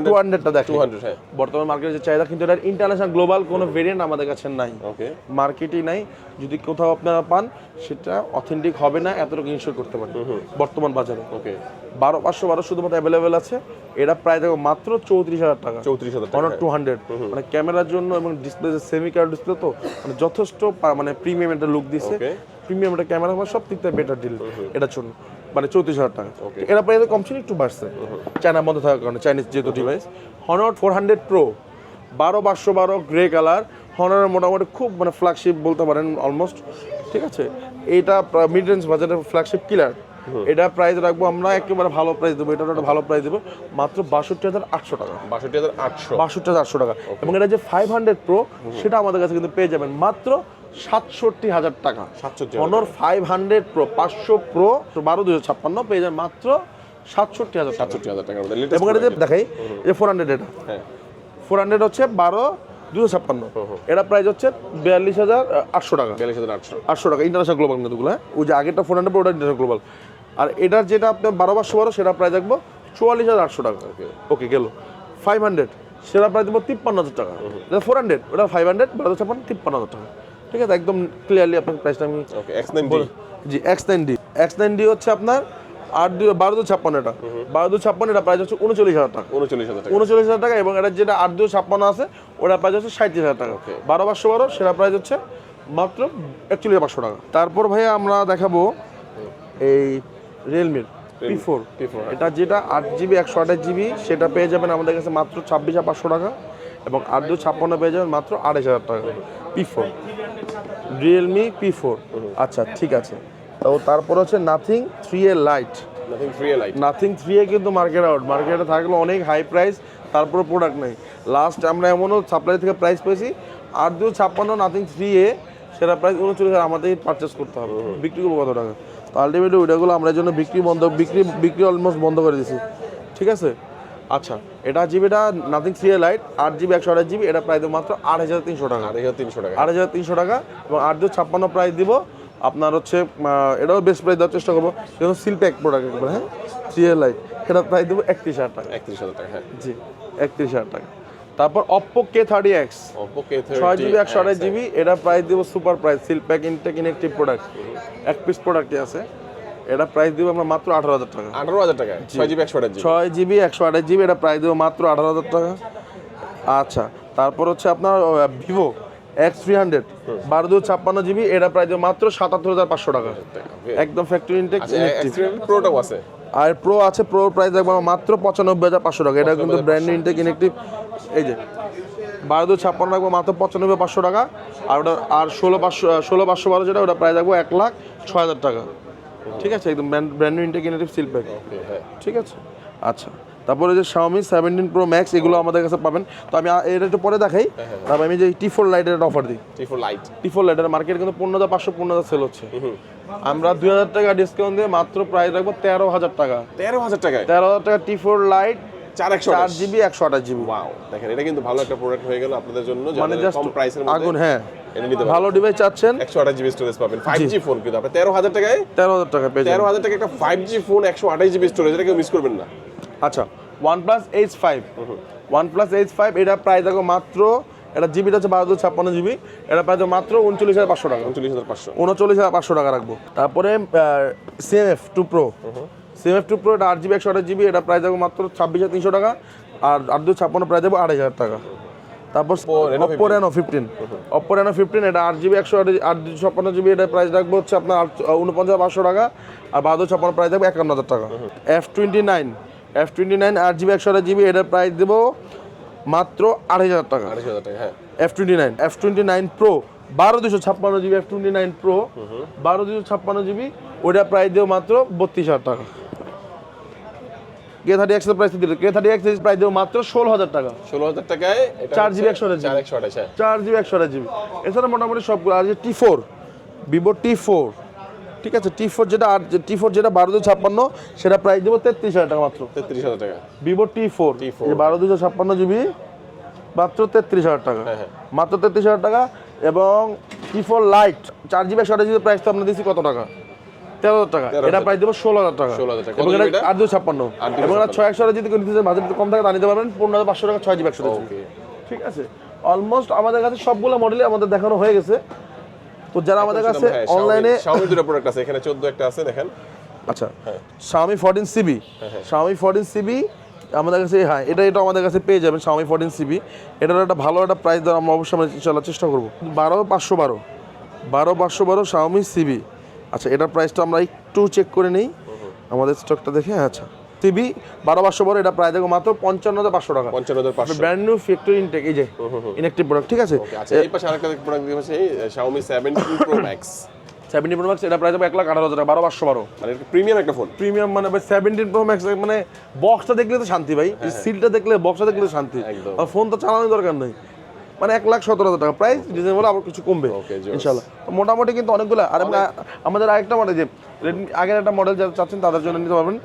200টা দেখেন। 200, হ্যাঁ। বর্তমান মার্কেটে যে চাহিদা, কিন্তু এটার ইন্টারন্যাশনাল গ্লোবাল কোনো ভেরিয়েন্ট আমাদের কাছে নাই, ওকে, মার্কেটই নাই। যদি কোথাও আপনারা পান সেটা অথেন্টিক হবে না, এতটুকু ইনশিওর করতে পারেন বর্তমান বাজারে। ওকে, 12,512 শুধুমাত্র অ্যাভেলেবেল আছে। এটা প্রায় দেখো মাত্র 34,000 টাকা, 34,000 টাকা, অনার 200। মানে ক্যামেরার জন্য এবং ডিসপ্লে সেমি কার্ভ ডিসপ্লে, তো মানে যথেষ্ট মানে প্রিমিয়াম একটা লুক দিছে, প্রিমিয়াম একটা ক্যামেরা, সব দিক থেকে বেটার ডিল এটার জন্য। মানে 34,000 টাকা। এরা প্রায় কম ছিল, একটু বাড়ছে চায়নার মধ্যে থাকার কারণে, চাইনিজ যেহেতু device. Honor 400 pro 12,512 grey colour, হনরের মোটামুটি খুব মানে ফ্ল্যাগশিপ বলতে পারেন অলমোস্ট, ঠিক আছে। এইটা মিড রেঞ্জ বাজারের ফ্ল্যাগশিপ কিলার। এটা প্রাইস রাখবো আমরা একেবারে ভালো প্রাইস দেবো, এটা একটা ভালো প্রাইস দেবো মাত্র 62,800 টাকা, 62,800 টাকা। এবং এটা যে 500 প্রো, সেটা আমাদের কাছে কিন্তু পেয়ে যাবেন মাত্র 67,000 টাকা। অনর 500 প্রো 500 প্রো 12,256 পেয়ে যাবেন মাত্র 67,000 টাকা। এবং এটা যে দেখাই, এই 400, এটা 400 হচ্ছে 12,256, এটা প্রাইস হচ্ছে 42,800 টাকা, 42,800 টাকা ইন্টারন্যাশনাল গ্লোবাল কিন্তু, হ্যাঁ। ওই যে আগেরটা 400 প্রো, ওটা ইন্টারন্যাশনাল গ্লোবাল। আর এটার যেটা আপনার 12,512, সেটা প্রাইস রাখবো 44,800 টাকা। ওকে গেল। 500 সেটা প্রাইস দেবো 53,000 টাকা। 400 ওটা 500 12,256 53,000 টাকা, ঠিক আছে। একদম ক্লিয়ারলি আপনার প্রাইসটা আমি জি X9D হচ্ছে আপনার 12,256, এটা 12,256, এটা প্রাইস হচ্ছে 39,000 টাকা, 39,000 টাকা। এবং এটা যেটা 8,256 আছে, ওটা প্রাইস হচ্ছে 37,000 টাকা। 12,512 সেটা প্রাইস হচ্ছে মাত্র 41,500 টাকা। তারপর ভাইয়া আমরা দেখাবো এই রিয়েলমির P4, এটা যেটা 8GB 128GB, সেটা পেয়ে যাবেন আমাদের কাছে মাত্র 26,500 টাকা। এবং 8,256 পেয়ে যাবেন মাত্র 28,000 টাকা। P4, Realme P4। আচ্ছা ঠিক আছে। তো তারপর হচ্ছে nothing 3A light. Nothing 3A কিন্তু মার্কেটে থাকলো অনেক হাই প্রাইস, তারপর প্রোডাক্ট নেই। লাস্ট আমরা এমনও সাপ্লাই থেকে প্রাইস পেয়েছি 8,256 নাথিং 3A, সেটা প্রাইস 39,000, আমাদের পারচেস করতে হবে। বিক্রি করবো কত টাকা? তো আলটিমেটলি ওইটাগুলো আমরা জন্য বিক্রি অলমোস্ট বন্ধ করে দিয়েছি, ঠিক আছে। আচ্ছা, এটা জিবিটা nothing 3A light 8GB 128GB, এটা প্রাইস দেবো মাত্র 8,300 টাকা, 8,300 টাকা। এবং 8,256 প্রাইস দিব আপনার হচ্ছে, এটাও বেস্ট প্রাইস দেওয়ার চেষ্টা করবো, যেমন সিলপ্যাক প্রোডাক্ট একবার, হ্যাঁ। 3A লাইট এটা প্রাইস দেবো 31,000 টাকা, 31,000 টাকা, হ্যাঁ জি 31,000 টাকা। তারপর Oppo K30X 6GB 128GB, এটা প্রাইস দিব super price, seal pack intact inactive product, এক পিস প্রোডাক্টই আছে। এটা প্রাইস দিব আমরা মাত্র 18,000 টাকা, 18,000 টাকা, 6GB 128GB, এটা প্রাইস দিব মাত্র 18,000 টাকা। আচ্ছা, তারপর হচ্ছে আপনার ভিভো X300 12,256GB, এটা প্রাইস দিব মাত্র 77,500 টাকা, একদম ফ্যাক্টরি ইনটেক ইনেকটিভ। প্রোটাও আছে, আর প্রো আছে, প্রো প্রাইস দেখবো মাত্র 95,500 টাকা, এটা কিন্তু ব্র্যান্ড নিউ ইনটেক ইনেকটিভ। এই যে 12,256 রাখবো মাত্র 95,500 টাকা। আর ওটা আর 16,512 যেটা, ওটা প্রাইস রাখবো 1,06,000 টাকা, ঠিক আছে। একদম brand new intact inactive seal pack, ঠিক আছে। আচ্ছা, তারপরে যে Xiaomi 17 Pro Max, এগুলো আমাদের কাছে পাবেন। তো আমি এটা একটু পরে দেখাই। তারপর আমি যে T4 লাইটের অফার দিই। T4 লাইটের মার্কেট কিন্তু 15,500 15,000 সেল হচ্ছে, আমরা 2,000 টাকা ডিসকাউন্ট দিয়ে মাত্র প্রাইস রাখবো 13,000 টাকা, 13,000 টাকায়, 13,000 টাকা T4 light 4GB 128GB। Wow, দেখেন এটা কিন্তু ভালো একটা প্রোডাক্ট হয়ে গেল আপনাদের জন্য, মানে যারা কম প্রাইসের মধ্যে আগুন, হ্যাঁ এটা নিতে পারেন। ভালো ডিভাইস চাচ্ছেন, 128GB স্টোরেজ পাবেন, 5G ফোন কিন্তু আপনি 13,000 টাকায়, 13,000 টাকা পেয়ে যাবেন। 13,000 টাকা একটা 5G ফোন 128GB স্টোরেজ, এটা কেউ মিস করবেন না। আচ্ছা, OnePlus H5, এটা প্রাইস দেখো মাত্র, এটা জিবিটা হচ্ছে 12,256GB, এটা প্রাইস মাত্র 39,500 টাকা, 39,500 টাকা রাখবো। তারপরে CMF2 Pro, এটা 8GB 128GB, এটা প্রাইস দেখো মাত্র 26,300 টাকা। আর 8,256 প্রাইস দেবো 2,500 টাকা। তারপর Oppo Reno 15, এটা 8GB 856GB, এটা প্রাইস রাখবো হচ্ছে আপনার 49,500 টাকা। আর 12,256 প্রাইস দেবো 51,000 টাকা। F29 8GB 128GB, এটার প্রাইস দেবো মাত্র 2,500 টাকা, 2,500 টাকা, হ্যাঁ। F29 Pro 12,256GB, F29 Pro 12,256GB, ওইটা প্রাইস দেবো মাত্র 32,000 টাকা। K30X এর প্রাইস দিল, K30X এর প্রাইস দেবো মাত্র 16,000 টাকা, 16,000 টাকায় 4GB 128GB, এছাড়া মোটামুটি সবগুলো। আর যে T4, Vivo T4 ঠিক আছে T4 যেটা 1256 সেটা প্রাইস দেবো 33,000 টাকা মাত্র। 33,000 টাকা। ভিভো T4 এই 1256 জিবি মাত্র 33,000 টাকা, মাত্র 33,000 টাকা। এবং T4 light 4 GB 128 GB price তো আমরা দিচ্ছি কত টাকা? 13,000 টাকা। এটা প্রাইস দেবো 16,000 টাকা। এবং এটা 856 এবং এটা 6 যদি নিতে চান বাজেট কম থাকে তা নিতে পারবেন 15,500 টাকা 6 জিবি 128 জিবি। ঠিক আছে, অলমোস্ট আমাদের কাছে সবগুলো মডেলই আমাদের দেখানো হয়ে গেছে। তো যারা আমাদের কাছে অনলাইনে Xiaomi দুটো প্রোডাক্ট আছে, এখানে 14 একটা আছে দেখেন। আচ্ছা, Xiaomi 14CB, Xiaomi 14CB আমাদের কাছে, হ্যাঁ এটা আমাদের কাছে পেয়ে যাবেন Xiaomi 14CB। এটার একটা ভালো একটা প্রাইস দেওয়ার আমরা অবশ্যই ইনশাআল্লাহ চেষ্টা করবো। 12,512 Xiaomi CB। আচ্ছা, এটার প্রাইসটা আমরা একটু চেক করে নিই আমাদের স্টকটা দেখে। আচ্ছা, CB 12,512 এটা প্রাইস দেখো মাত্র 55,500 টাকা। 55,500 ব্র্যান্ড নিউ ফ্যাক্টরি ইনটেক, এই যে ইনঅ্যাকটিভ প্রোডাক্ট। ঠিক আছে, আচ্ছা এই পাশে আরেকটা প্রোডাক্ট দিয়েছে Xiaomi 17 Pro Max। 17 Pro Max এটা প্রাইস হবে 1,18,000 টাকা। 12,512 মানে এটা প্রিমিয়াম একটা ফোন। প্রিমিয়াম মানে ভাই 17 Pro Max মানে বক্সটা দেখলে তো শান্তি ভাই, সিলটা দেখলে বক্সটা দেখলে শান্তি, আর ফোন তো চালানোর দরকার নেই। মানে 1,17,000 টাকা প্রাইস, রিজনেবল, আবার কিছু কমবে ইনশাআল্লাহ। তো মোটামুটি কিন্তু অনেকগুলো। আর আমাদের আরেকটা মডেল যে রেডমি আগের একটা মডেল যারা চাচ্ছেন তাদের জন্য নিতে পারবেন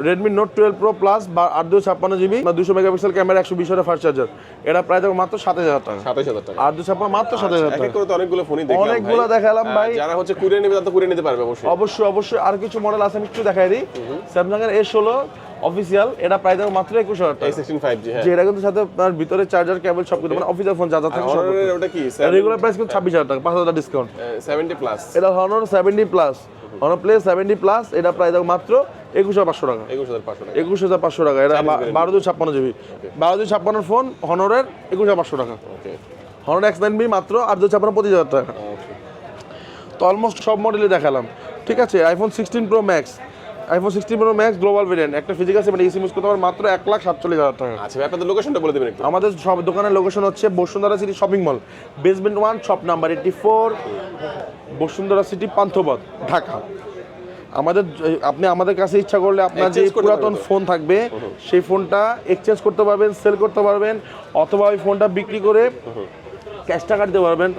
Redmi Note 12 Pro Plus 856 GB 200 megapixel camera 120 ওয়াটের ফাস্ট চার্জার। এটা প্রাইস হবে মাত্র 27,000 টাকা। 27,000 টাকা 856 মাত্র 27,000 টাকা। এক করে তো অনেকগুলো ফোনই দেখলাম, অনেকগুলো দেখালাম ভাই। যারা হচ্ছে কুরিয়ার নেবে তারা তো কুরিয়ার নিতে পারবে অবশ্যই। আর কিছু মডেল আছে, আমি একটু দেখাই দিই। Samsung এর S16 অফিসিয়াল, এটা প্রাইস হবে মাত্র 21,000 টাকা। A16 5G, হ্যাঁ, যে এটা কিন্তু সাথে আপনার ভিতরে চার্জার কেবল সব কিছু, মানে অফিসিয়াল ফোন যা যা থাকে সব। ওটা কি রেগুলার প্রাইস কিন্তু 26,000 টাকা, 5,000 ডিসকাউন্ট। 70 প্লাস, এটা Honor 70 plus, Honor Play 70 plus, এটা প্রাইস হবে মাত্র 21,500 টাকা। 21,500 টাকা। 21,500 টাকা। এটা 12,256 জিবি 12,256 ফোন হনরের 21,500 টাকা। ওকে, Honor X9B মাত্র 8,256 25,000 টাকা। তো অলমোস্ট সব মডেলই দেখালাম। ঠিক আছে, iPhone 16 Pro Max, iPhone 16 Pro Max global variant, একটা ফিজিক্যাল সিম ইউজ করতে পারবেন মাত্র 1,47,000 টাকা। আচ্ছা, আপনাদের লোকেশনটা বলে দিবেন একটু। আমাদের সব দোকানের লোকেশন হচ্ছে Bashundhara city shopping mall, basement 1, shop number 84, Bashundhara city, Panthapath, Dhaka. আপনি আমাদের কাছে ইচ্ছা করলে আপনার যে পুরাতন ফোন থাকবে সেই ফোনটা এক্সচেঞ্জ করতে পারবেন, সেল করতে পারবেন, অথবা ওই ফোনটা বিক্রি করে ক্যাশ টাকা দিতে পারবেন।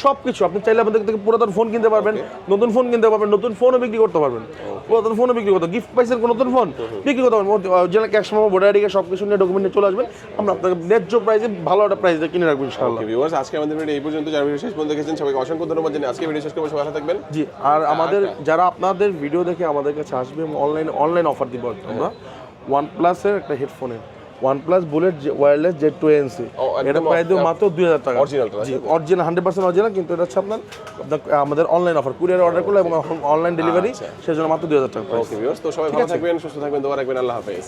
সব কিছু আপনি চাইলে আমাদের থেকে পুরাতন ফোন কিনতে পারবেন, নতুন ফোন কিনতে পারবেন, নতুন ফোনও বিক্রি করতে পারবেন, পুরাতন ফোনও বিক্রি করতে, গিফট পাইছেন নতুন ফোন বিক্রি করতে পারবেন। Original cash memo, voter ID, সব কিছু নিয়ে ডকুমেন্ট নিয়ে চলে আসবেন, আমরা আপনাকে ন্যায্য প্রাইসে ভালো একটা প্রাইসে কিনে রাখবো ইনশাআল্লাহ। ভিউয়ার্স, আজকে আমাদের ভিডিও এই পর্যন্ত। যারা ভিডিও শেষ পর্যন্ত দেখেছেন সবাইকে অসংখ্য ধন্যবাদ জানাই। আজকে ভিডিও শেষ করবো, সবাই ভালো থাকবেন। জি, আর আমাদের যারা আপনাদের ভিডিও দেখে আমাদের কাছে আসবে, অনলাইন অফার দিব আমরা OnePlus এর একটা হেডফোনের, OnePlus bullet wireless Z2 ANC, এটা প্রাইস দেব মাত্র 2,000 টাকা। অরিজিনালটা, জি অরিজিনাল, 100% অরিজিনাল, কিন্তু এটা হচ্ছে আপনার আমাদের অনলাইন অফার, কুরিয়ার অর্ডার করলে এবং অনলাইন ডেলিভারি, সেজন্য মাত্র 2,000 টাকা। ওকে ভিউয়ার্স, তো সবাই ভালো থাকবেন, সুস্থ থাকবেন, দোয়া রাখবেন। আল্লাহ হাফেজ।